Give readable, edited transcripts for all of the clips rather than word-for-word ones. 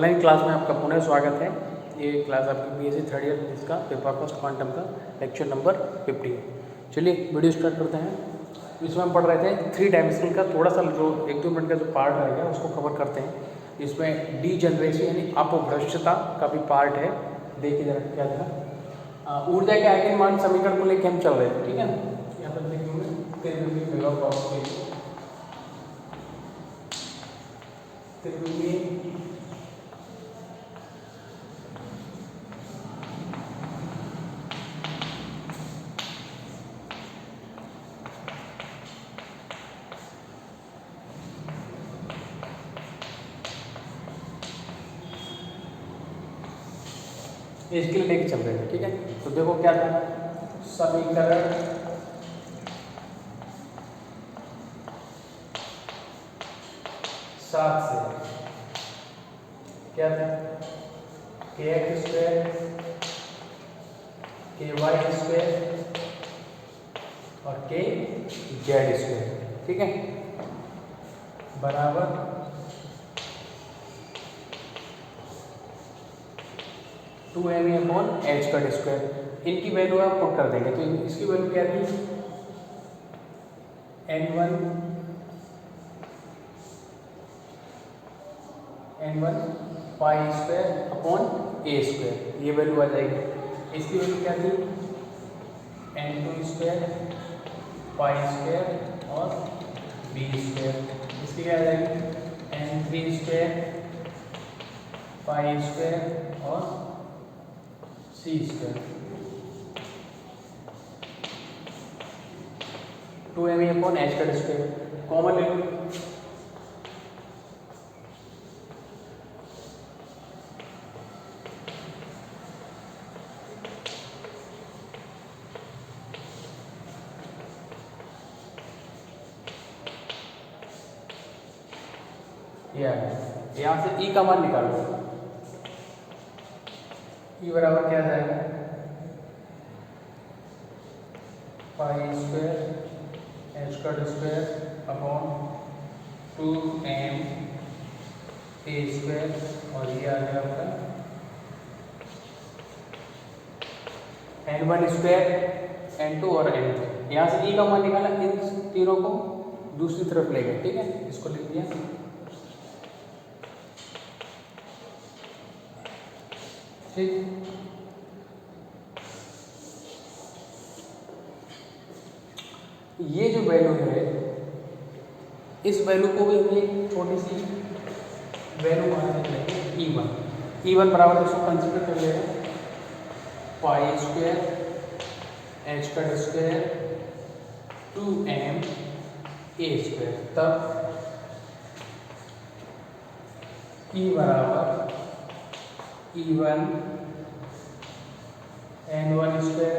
Online class में आपका पुनः स्वागत है। ये क्लास आपकी बीएससी थर्ड ईयर इसका पेपर फर्स्ट क्वांटम का लेक्चर नंबर 50 है। चलिए वीडियो स्टार्ट करते हैं। इसमें हम पढ़ रहे थे 3 डायमेंशनल का थोड़ा सा जो 1-2 मिनट का जो पार्ट रहेगा उसको कवर करते हैं। इसमें डीजनरेसी यानी अपभ्रष्टता का भी पार्ट है। देखिए जरा क्या था, ऊर्जा के आयतन मान समीकरण को लेकर हम चल रहे थे, ठीक है ना। यहाँ पर इसके लिए लेके चल रहे थे, ठीक है। तो देखो क्या था, समीकरण सात से क्या था, kx स्क्वायर ky स्क्वायर और kz स्क्वायर, ठीक है, बराबर टू एम अपॉन एच का स्क्वायर। इनकी वैल्यू आप पुट कर देंगे तो इसकी वैल्यू क्या थी, n1 पाई स्क्वायर अपॉन ए स्क्वायर, ये वैल्यू आ जाएगी। इसकी वैल्यू क्या थी, n2 स्क्वायर पाई स्क्वायर और बी स्क्वायर। इसकी क्या आ जाएगी, n3 स्क्वायर पाई स्क्वायर और सी स्क्वायर। 2m अपॉन एच का स्क्वायर कॉमन ले लो, यहाँ से ई का मान निकालो। ई बराबर क्या जाएगा, पाई स्क्वायर एच का स्क्वायर अपॉन 2m ए स्क्वायर और ये आ गया आपका n1 स्क्वायर n2 और n3। यहाँ से ई का मान निकाला, इन तीनों को दूसरी तरफ ले गए, ठीक है। इसको लिख दिया, ठीक। ये जो वैल्यू है, इस वैल्यू को भी हम एक छोटी सी वैल्यू मान लेंगे E1 बराबर इसको कंसीडर कर लेंगे पाई स्क्वायर एच का स्क्वायर 2m ए स्क्वायर। तब E बराबर E1 n1 square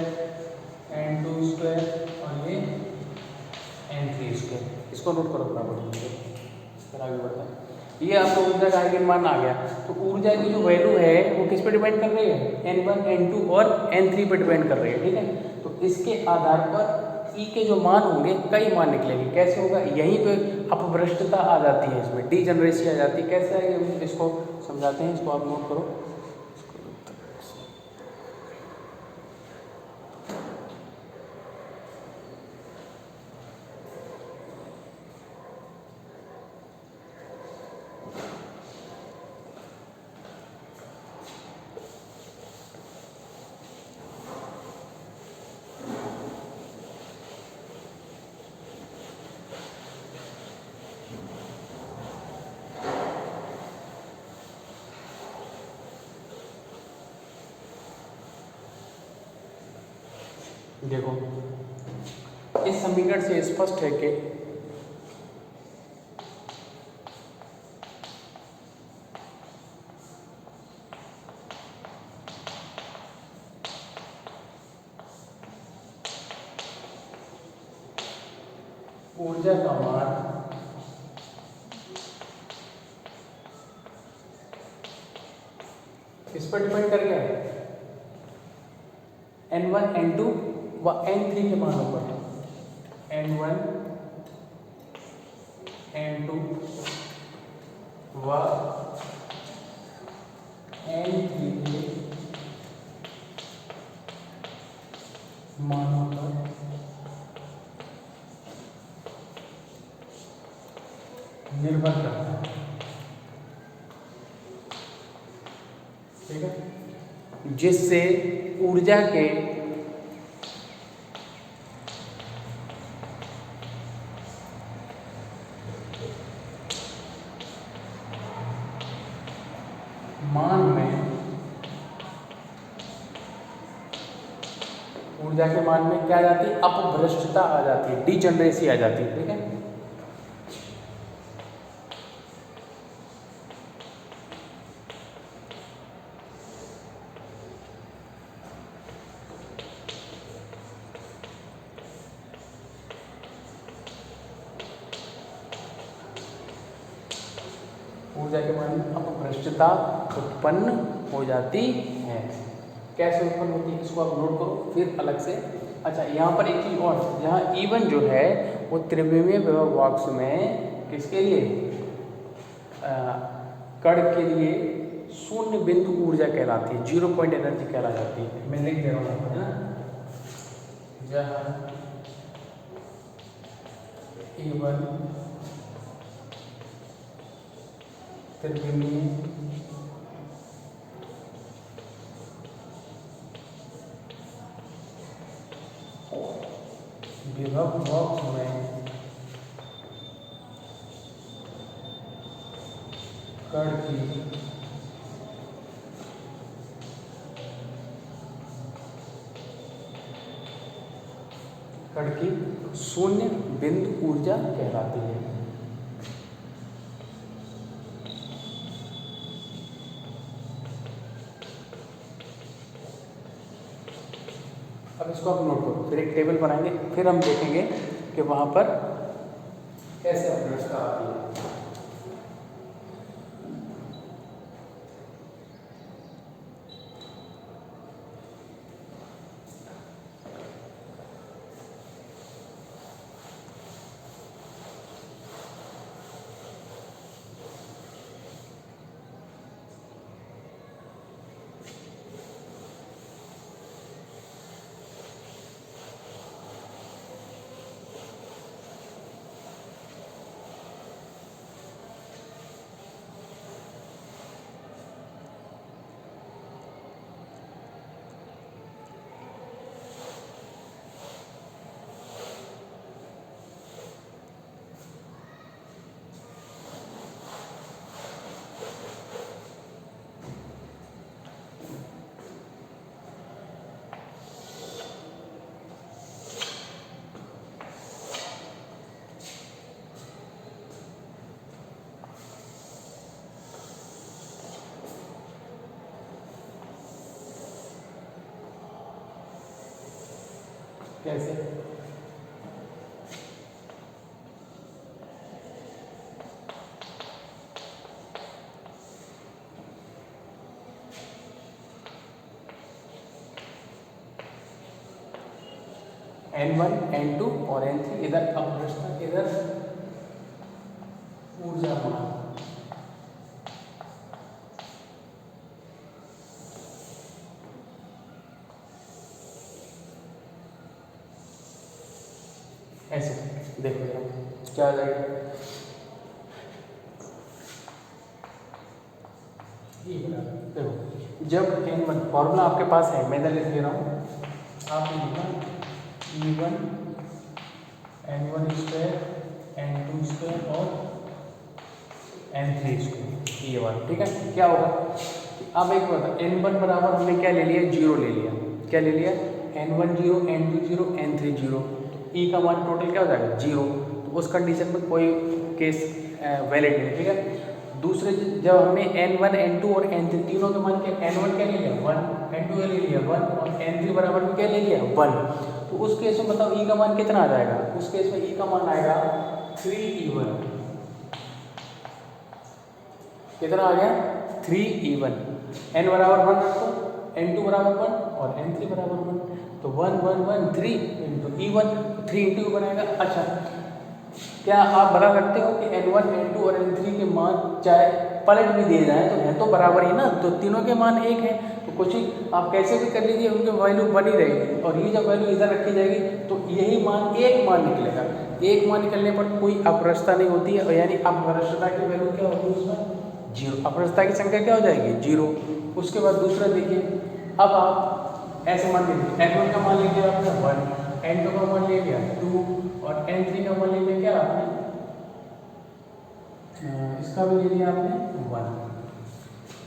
n2 square और ये n3 स्क्वायर। इसको नोट करो बराबर, फिर आगे बढ़ता है। ये आपको ऊर्जा का आइगन मान आ गया। तो ऊर्जा की जो वैल्यू है वो किस पे डिपेंड कर रही है, n1 n2 और n3 पे डिपेंड कर रही है, ठीक है। तो इसके आधार पर ई के जो मान होंगे कई मान निकलेंगे। कैसे होगा, यहीं पे अपभ्रष्टता आ जाती है, इसमें डीजनरेसी आ जाती है। कैसे आएगी इसको समझाते हैं, इसको आप नोट करो। देखो इस समीकरण से स्पष्ट है कि ऊर्जा का मान किस पर डिपेंड कर गया, n1 n2 व n3 के मानों पर। n1 n2 व N3 के मानों पर निर्भर करता है। ठीक है, जिससे ऊर्जा के मान में क्या आ जाती है, अपभ्रष्टता आ जाती है, डिजनरेसी आ जाती है। ठीक है, ऊर्जा के मान में अपभ्रष्टता उत्पन्न हो जाती है। कैसे उत्पन्न होती है इसको आप नोट करो फिर अलग से। अच्छा, यहाँ पर एक चीज और, यहाँ E1 जो है वो त्रिविमीय विभव बॉक्स में किसके लिए, कण के लिए शून्य बिंदु ऊर्जा कहलाती है, 0 पॉइंट एनर्जी कहला जाती है। मैं लिख दे रहा हूँ है ना, जहाँ E1 त्रिविमीय विभव बॉक्स में कण की शून्य बिंदु ऊर्जा कहलाती है। अब इसको आप नोट करो, फिर एक टेबल बनाएंगे, फिर हम देखेंगे कि वहां पर कैसे अपभ्रष्टता आती है। कैसे, N1 N2 और N3 इधर अपभ्रष्टता, इधर ऊर्जा मान। ऐसे देखो जरा क्या आ जाएगा, देखो जब N1 फॉर्मूला आपके पास है, मैं इधर लिख दे रहा हूँ, आप लिखना E1 N1 square N2 square और N3 स्क्वायर, ये वाला। ठीक है, क्या होगा, अब एक बात, N1 बराबर हमने क्या ले लिया, 0 ले लिया। क्या ले लिया, N1 0, N2 0, N3 0, E का मान टोटल क्या हो जाएगा, 0। तो उस कंडीशन में कोई केस वैलिड नहीं। ठीक है, दूसरे जब हमने N1 N2 और N3 तीनों के मान के, N1 क्या ले लिया 1, N2 ले लिया 1 और N3 बराबर में क्या ले लिया 1, तो उस केस में बताओ E का मान कितना आ जाएगा, उस केस में E का मान आएगा 3E1। कितना आ गया, 3E1। N बराबर 1 रखो, N2 बराबर 1 और N3 बराबर 1, तो 1 1 1 3 इंटू E1, 3 इंटू बनेगा। अच्छा, क्या आप बता सकते हो कि N1 N2 और N3 के मान चाहे पलट भी दिए जाए तो है तो बराबर ही ना, तो तीनों के मान एक है, तो कुछ ही आप कैसे भी कर लीजिए उनकी वैल्यू बनी रहेगी, और ये जब वैल्यू इधर रखी जाएगी तो यही मान एक मान निकलेगा। एक मान निकलने पर कोई अपभ्रष्टता नहीं होती है, और यानी अपभ्रष्टता की वैल्यू क्या होगी उसमें, जीरो। अपभ्रष्टता की संख्या क्या हो जाएगी, जीरो। उसके बाद दूसरा देखिए, अब आप ऐसे मान लीजिए n1 का मान ले लिया आपने 1, n2 का मान ले लिया 2, और n3 का मान ले लिया क्या आपने, इसका भी ले लिया आपने 1।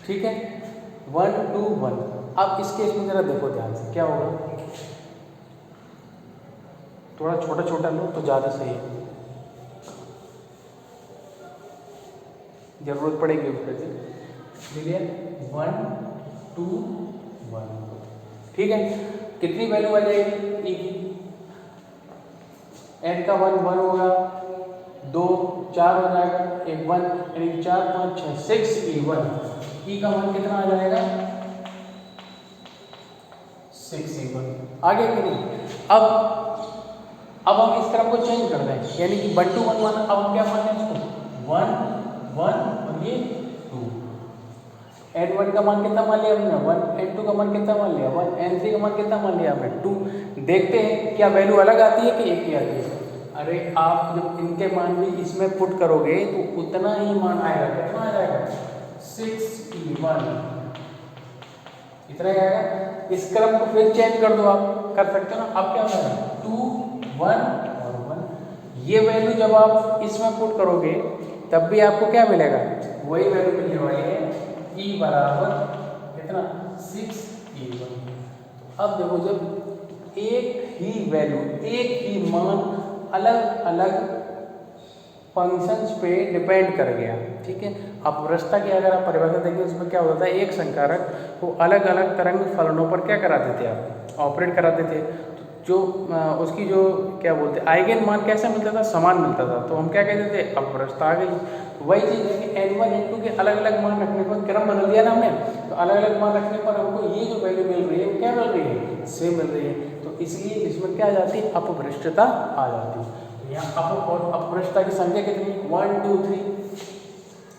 ठीक है, 1 2 1। अब इस केस में जरा देखो ध्यान से क्या होगा, थोड़ा छोटा छोटा लो तो ज़्यादा सही है, जरूरत पड़ेगी उसके से। ले लिया 1 2 1। ठीक है, कितनी वैल्यू आ जाएगी ई की, n का 1 1 होगा, 2 4 हो जाएगा, एक 1, यानी 4 5 6 6 E1। ई का मान कितना आ जाएगा, 6 E1। आगे कि नहीं, अब हम इस क्रम को चेंज कर दें, यानी कि 1 2 1 1। अब हम क्या मान लें इसको 1 1 और ये 2। n1 का मान कितना मान लिया हमने 1, n2 का मान कितना मान लिया 1, n3 का मान कितना मान लिया हमने 2। देखते हैं क्या वैल्यू अलग आती है कि एक ही आती है। अरे आप जब इनके मान भी इसमें पुट करोगे तो उतना ही मान आएगा, कितना आ जाएगा 6E1, इतना ही आएगा। इस क्रम को फिर चेंज कर दो, आप कर सकते हो ना। अब क्या हो जाएगा 2 1 और 1। ये वैल्यू जब आप इसमें पुट करोगे तब भी आपको क्या मिलेगा, वही वैल्यू मिलने वाली है, E बराबर कितना 6E1। अब देखो जब एक ही वैल्यू, एक ही मान अलग अलग फंक्शंस पे डिपेंड कर गया, ठीक है। अपभ्रष्टता की अगर आप परिभाषा देखें उसमें क्या होता है, एक संकारक को अलग अलग तरंग फलनों पर क्या कराते थे आप, ऑपरेट कराते थे। जो उसकी जो क्या बोलते हैं आइगन मान कैसा मिलता था, समान मिलता था, तो हम क्या कहते थे, अपभ्रष्टता आ गई। वही चीज़ है कि n1 n2 के अलग अलग मान रखने पर, क्रम बदल दिया ना हमने, तो अलग अलग मान रखने पर हमको ये जो वैल्यू मिल रही है वो क्या मिल रही है, सेम मिल रही है। तो इसलिए इसमें क्या आ जाती है, अपभ्रष्टता आ जाती है। यहाँ अप और अपभ्रष्टता की संख्या कितनी, 1 2 3,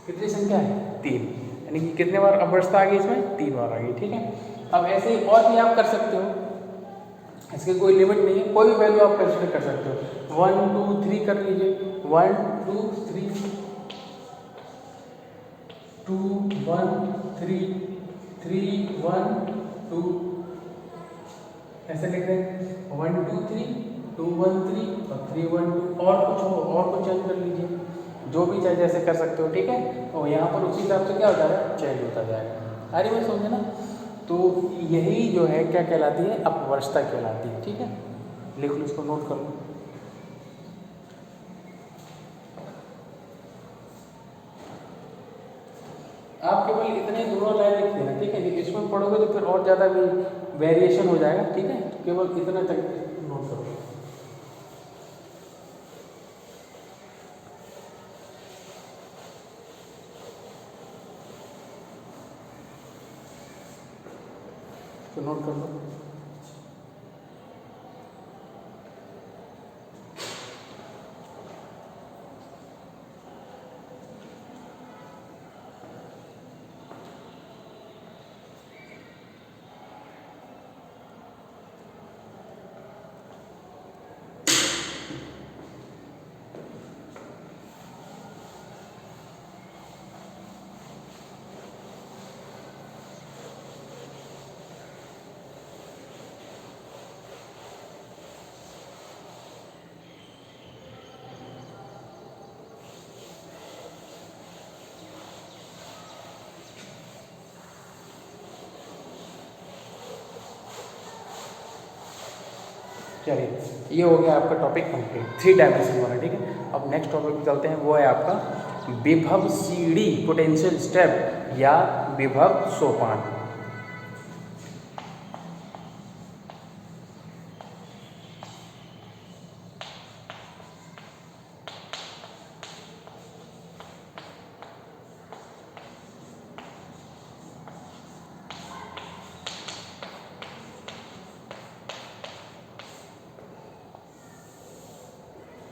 कितनी संख्या है 3, यानी कि कितने बार अपभ्रष्टता आ गई इसमें, 3 बार आ गई। ठीक है, अब ऐसे ही और भी आप कर सकते हो, इसके कोई लिमिट नहीं है, कोई भी वैल्यू आप कंसिडर कर सकते हो। 1 2 3 कर लीजिए, 1 2 3 2 1 3 3 1 2, ऐसे लिख रहे हैं 1 2 3 2 1 3 और 3 1 2। और कुछ हो, और कुछ चेंज कर लीजिए, जो भी चाहे जैसे कर सकते हो। ठीक है, तो यहाँ पर उसी हिसाब से क्या हो जाएगा, चेंज होता जाएगा। अरे मैं समझे ना, तो यही जो है क्या कहलाती है, अपभ्रष्टता कहलाती है। ठीक है, लिख लो, इसको नोट कर लो। आप केवल इतने दोनों लाइन लिख देना, ठीक है। इसमें पढ़ोगे तो फिर और ज़्यादा भी वेरिएशन हो जाएगा। ठीक है, तो केवल इतना तक नोट करो। तो नोट कर लो। चलिए, ये हो गया आपका टॉपिक कंप्लीट, 3 डायमेंशन वाला। ठीक है, अब नेक्स्ट टॉपिक चलते हैं, वो है आपका विभव सीढ़ी, पोटेंशियल स्टेप या विभव सोपान।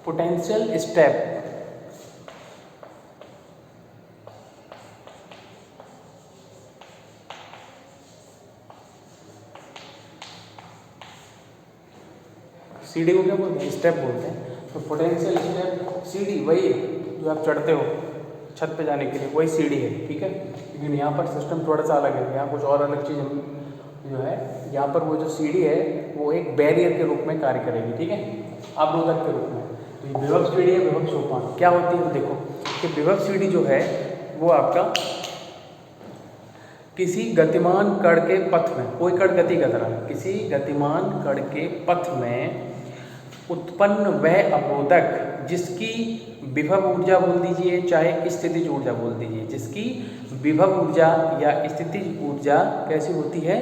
पोटेंशियल स्टेप सीढ़ी को क्या बोलते हैं, स्टेप बोलते हैं। तो पोटेंशियल स्टेप सीढ़ी वही है जो आप चढ़ते हो छत पे जाने के लिए, वही सीढ़ी है, ठीक है। लेकिन यहाँ पर सिस्टम थोड़ा सा अलग है, यहाँ कुछ और अलग चीज़ जो है, यहाँ पर वो जो सीढ़ी है वो एक बैरियर के रूप में कार्य करेगी, ठीक है, अवरोधक के रूप में। तो ये विभव सीढ़ी है, विभव सोपान क्या होती है, देखो कि विभव सीढ़ी जो है वो आपका किसी गतिमान कण के पथ में, कोई कण गति कर रहा है, किसी गतिमान कण के पथ में उत्पन्न वह अवरोधक जिसकी विभव ऊर्जा बोल दीजिए चाहे स्थितिज ऊर्जा बोल दीजिए, जिसकी विभव ऊर्जा या स्थितिज ऊर्जा कैसी होती है,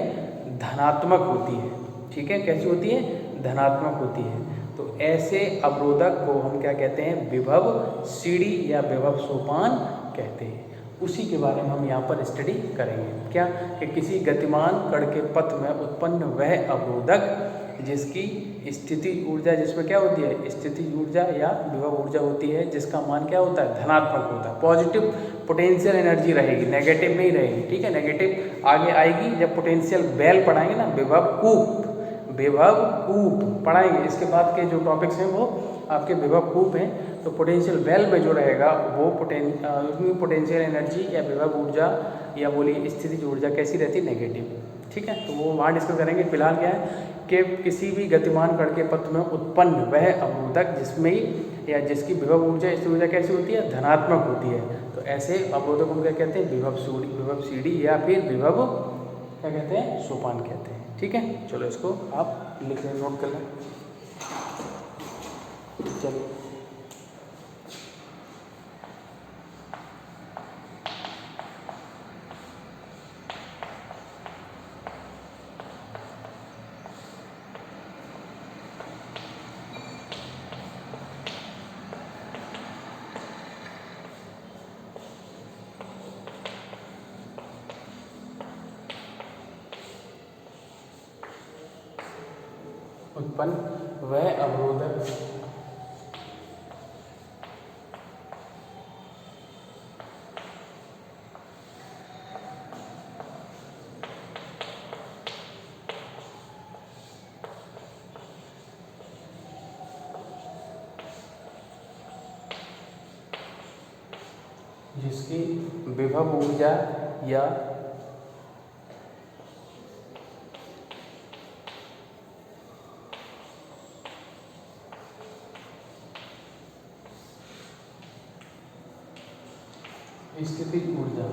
धनात्मक होती है, ठीक है, कैसी होती है, धनात्मक होती है। तो ऐसे अवरोधक को हम क्या कहते हैं, विभव सीढ़ी या विभव सोपान कहते हैं। उसी के बारे में हम यहाँ पर स्टडी करेंगे, क्या कि किसी गतिमान कण के पथ में उत्पन्न वह अवरोधक जिसकी स्थिति ऊर्जा, जिसमें क्या होती है, स्थिति ऊर्जा या विभव ऊर्जा होती है, जिसका मान क्या होता है, धनात्मक होता है, पॉजिटिव पोटेंशियल एनर्जी रहेगी, नेगेटिव नहीं रहेगी, ठीक है। नेगेटिव आगे आएगी जब पोटेंशियल बेल पढ़ाएंगे ना, विभव कूप, विभव कूप पढ़ाएंगे, इसके बाद के जो टॉपिक्स हैं वो आपके विभव कूप हैं। तो पोटेंशियल बेल में जो रहेगा वो पोटेंशियल एनर्जी या विभव ऊर्जा या बोलिए स्थिति ऊर्जा कैसी रहती है, नेगेटिव, ठीक है। तो वो वहाँ डिस्कस करेंगे। फिलहाल क्या है कि किसी भी गतिमान कण के पथ में उत्पन्न वह अवरोधक जिसमें या जिसकी विभव ऊर्जा स्थिति ऊर्जा कैसी होती है, धनात्मक होती है। तो ऐसे अवरोधक को क्या कहते हैं, विभव सीढ़ी या फिर विभव क्या कहते हैं, सोपान कहते हैं, ठीक है। चलो इसको आप लिख लें, नोट कर लें। चलो उत्पन्न वह अवरोधक जिसकी विभव ऊर्जा या स्थिति ऊर्जा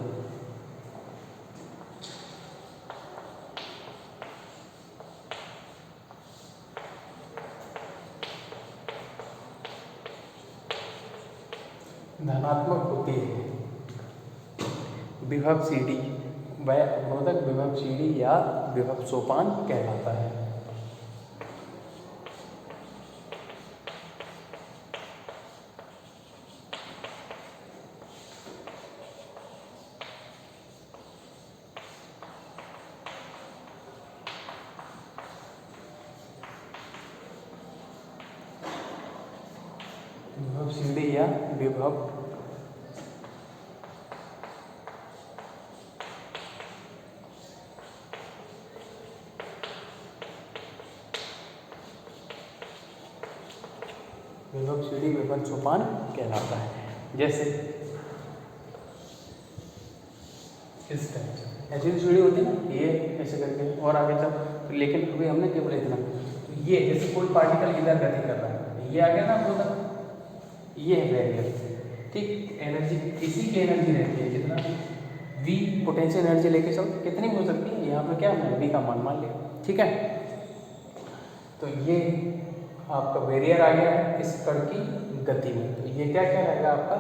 धनात्मक होती है, विभव सीढ़ी वह अवरोधक विभव सीढ़ी या विभव सोपान कहलाता है। विभव सीढ़ी या विभव विभव सीढ़ी विभव सोपान कहलाता है। जैसे इस टाइप ऐसी सीढ़ी होती है ना, ये ऐसे करके और आगे तक, लेकिन अभी हमने केवल इतना, तो ये जैसे कोई पार्टिकल इधर गति कर रहा है, ये आ गया ना अवरोधक, ये है बैरियर, ठीक। एनर्जी इसी की एनर्जी रहती है, कितना V पोटेंशियल एनर्जी लेके चलो, कितनी भी हो सकती है, यहाँ पे क्या हमने V का मान लिया, ठीक है। तो ये आपका बैरियर आ गया है इस कण की गति में। तो ये क्या क्या रहेगा आपका,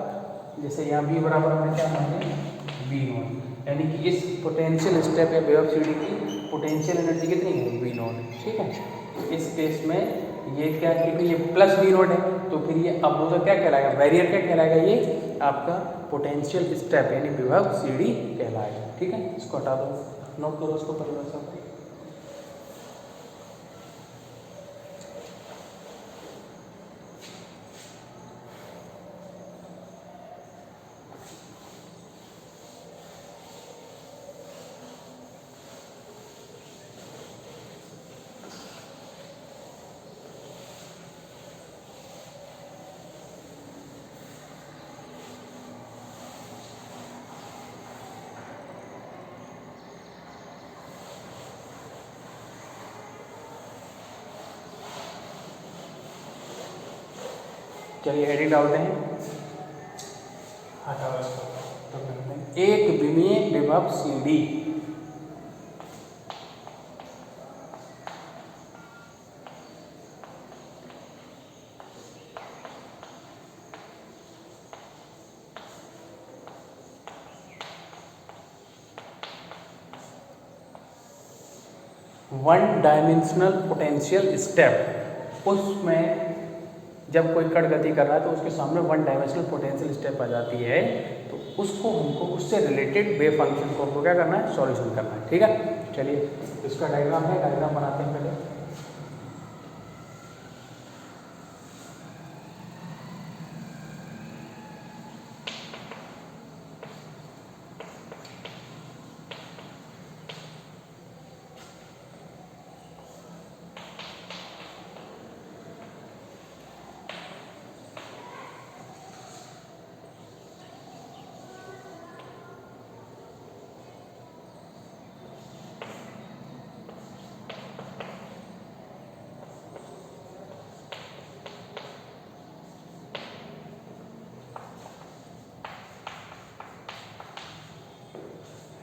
जैसे यहाँ V बराबर में क्या मान लें, V0, यानी कि इस पोटेंशियल स्टेप या विभव सीढ़ी की पोटेंशियल एनर्जी कितनी है, V0, ठीक है। इस केस में ये क्या, क्योंकि ये प्लस V0 है, तो फिर ये अवरोधक क्या कहलाएगा, बैरियर क्या कहलाएगा, ये आपका पोटेंशियल स्टेप यानी विभव सीढ़ी कहलाएगा, ठीक है। इसको हटा दो, नोट करो इसको परिभाषा को। चलिए हेडिंग डालते हैं, हटाओ इसको। तो करते हैं एक विमीय विभव CD 1 डायमेंशनल पोटेंशियल स्टेप, उसमें जब कोई कण गति कर रहा है तो उसके सामने 1 डायमेंशनल पोटेंशियल स्टेप आ जाती है, तो उसको हमको उससे रिलेटेड वेव फंक्शन को हमको क्या करना है, सॉल्यूशन करना है। ठीक है, चलिए इसका डायग्राम है, डायग्राम बनाते हैं पहले।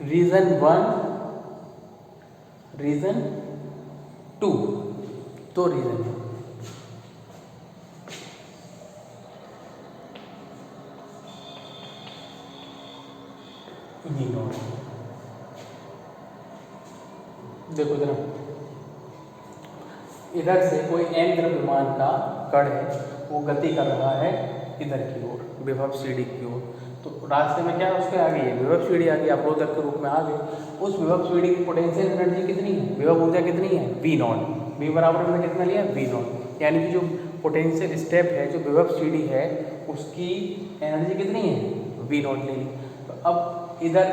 रीजन 1, रीजन 2, दो रीजन है। देखो जरा, इधर से कोई m द्रव्यमान का कण है, वो गति कर रहा है इधर की ओर, विभव CD की ओर। तो रास्ते में क्या उसके आ गई है, विभव CD आ गई, अवरोधक के रूप में आ गई। उस विभव CD की पोटेंशियल एनर्जी कितनी है, विभव ऊर्जा कितनी है, V0। V बराबर हमने कितना लिया, V0, यानी कि जो पोटेंशियल स्टेप है, जो विभव CD है, उसकी एनर्जी कितनी है, V0 ले ली। तो अब इधर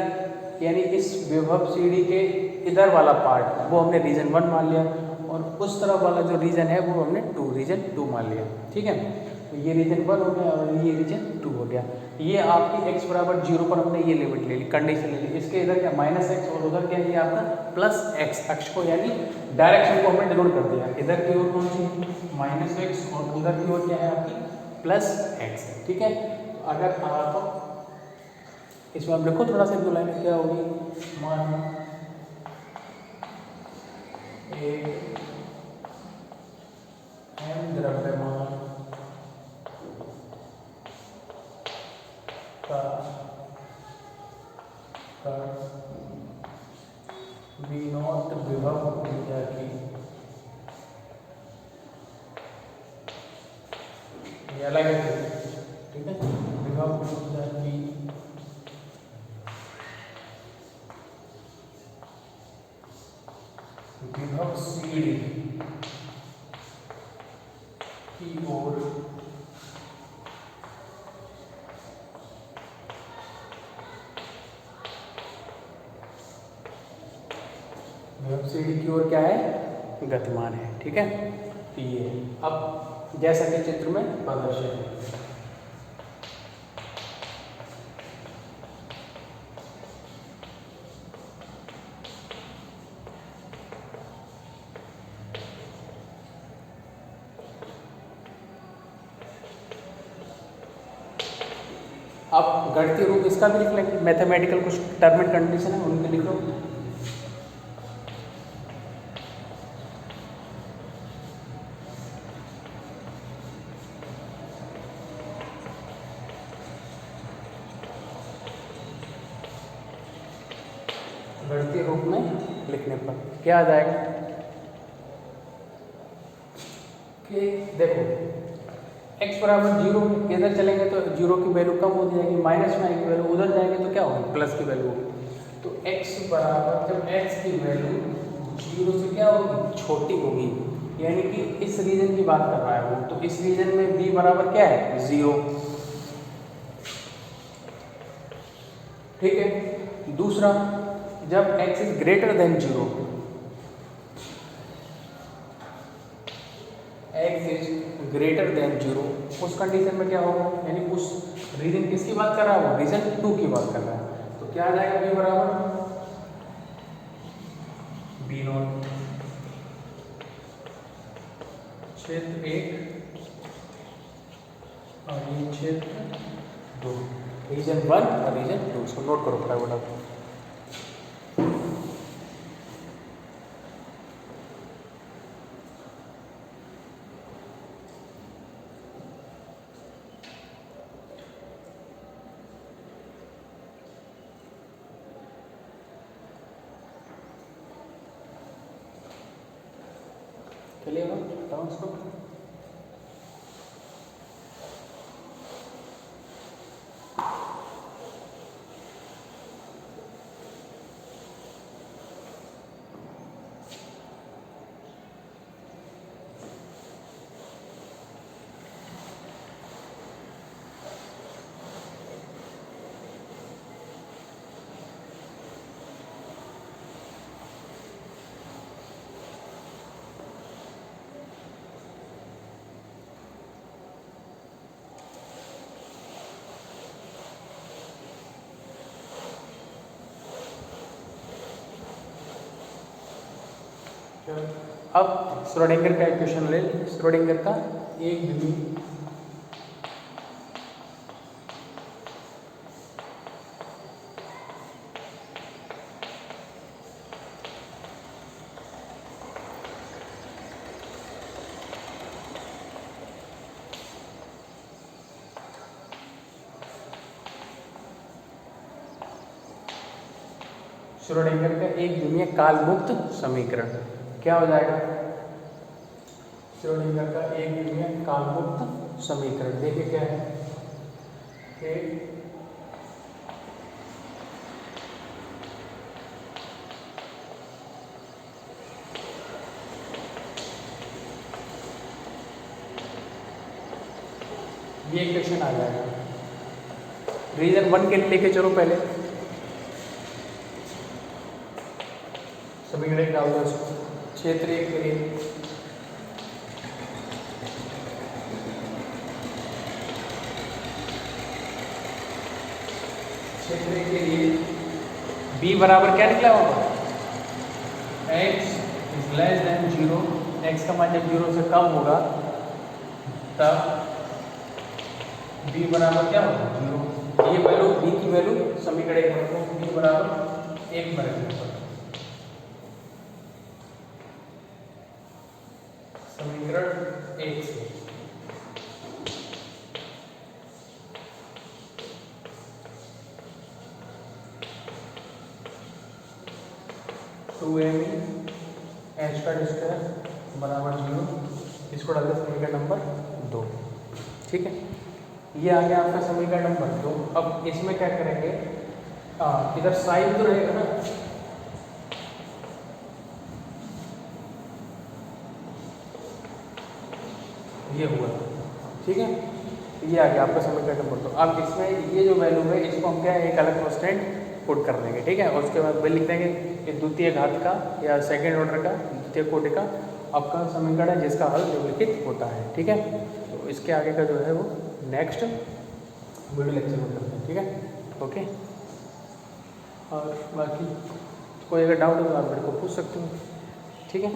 यानी इस विभव CD के इधर वाला पार्ट वो हमने रीजन 1 मान लिया, और उस तरफ वाला जो रीजन है वो हमने रीजन 2 मान लिया। ठीक है, तो ये रीजन 1 हो गया और ये रीजन 2 हो गया। ये आपकी x बराबर 0 पर हमने ये लिमिट ले ली, कंडीशन ले ली। इसके इधर क्या -x और उधर क्या है आपका +x, अक्ष को यानी डायरेक्शन को हमने डिनोट कर दिया। इधर की ओर कौन सी -x और उधर की ओर क्या है आपकी +x। ठीक है, तो अगर आप इसमें आप देखो थोड़ा सा, 2 लाइन क्या होगी, मान एक m द्रव्यमान का V0 विभव ऊर्जा की, ये अलग है। ठीक है, विभव ऊर्जा की विभव CD की ओर विभव CD की ओर क्या है, गतिमान है। ठीक है, तो ये अब जैसा कि चित्र में प्रदर्शित है। अब गणितीय रूप इसका भी लिख लेंगे, मैथमेटिकल कुछ टर्म एंड कंडीशन है उनके लिख लो। गणितीय रूप में लिखने पर क्या आ जाएगा कि देखो x बराबर 0, इधर चलेंगे तो 0 की वैल्यू कम हो जाएगी, माइनस में आएगी वैल्यू, उधर जाएंगे तो क्या होगी, प्लस की वैल्यू होगी। तो x बराबर जब x की वैल्यू 0 से क्या होगी, छोटी होगी, यानी कि इस रीजन की बात कर रहा है वो, तो इस रीजन में v बराबर क्या है, 0। ठीक है, दूसरा जब x is greater than 0, x is greater than 0, उस कंडीशन में क्या होगा, यानी उस रीजन किसकी बात कर रहा है वो, रीजन 2 की बात कर रहा है। तो क्या आ जाएगा, v बराबर V0 क्षेत्र 1 क्षेत्र 2, रीजन 1 और रीजन 2, इसको नोट करो फटाफट। चलिए बताओ उसको। अब श्रोडिंगर का इक्वेशन ले, श्रोडिंगर का एक द्विमीय श्रोडिंगर का एक द्विमीय काल मुक्त समीकरण क्या हो जाएगा? श्रोडिंगर का एक द्विमीय काल मुक्त समीकरण देखिए क्या है कि ये इक्वेशन आ जाएगा। रीजन 1 के लिए लेके चलो पहले समीकरण डाल दो इसको। क्षेत्र 1 के लिए क्षेत्र 1 के लिए b बराबर क्या निकला होगा? x is less than 0, x का मान जब 0 से कम होगा तब b बराबर क्या होगा? 0। ये वैल्यू b की वैल्यू समीकरण 1 में रखो, b बराबर 1 में रखो। समीकरण 1 से टू एम एच का स्क्वायर बराबर 0, इसको डाल दो समीकरण नंबर 2। ठीक है, ये आ गया आपका समीकरण नंबर 2। अब इसमें क्या करेंगे, इधर साइन तो रहेगा ना, ये हुआ। ठीक है, ये आ गया आपका समीकरण नंबर 2। अब इसमें ये जो वैल्यू है इसको हम क्या है एक अलग कांस्टेंट पुट कर देंगे। ठीक है, और उसके बाद वैल्यू लिख देंगे कि द्वितीय घात का या सेकेंड ऑर्डर का द्वितीय कोटि का आपका समीकरण है जिसका हल निम्नलिखित होता है। ठीक है, तो इसके आगे का जो है वो नेक्स्ट वीडियो लेक्चर में करते हैं। ठीक है, ओके। और बाकी कोई अगर डाउट हो तो आप मेरे को पूछ सकते हो। ठीक है।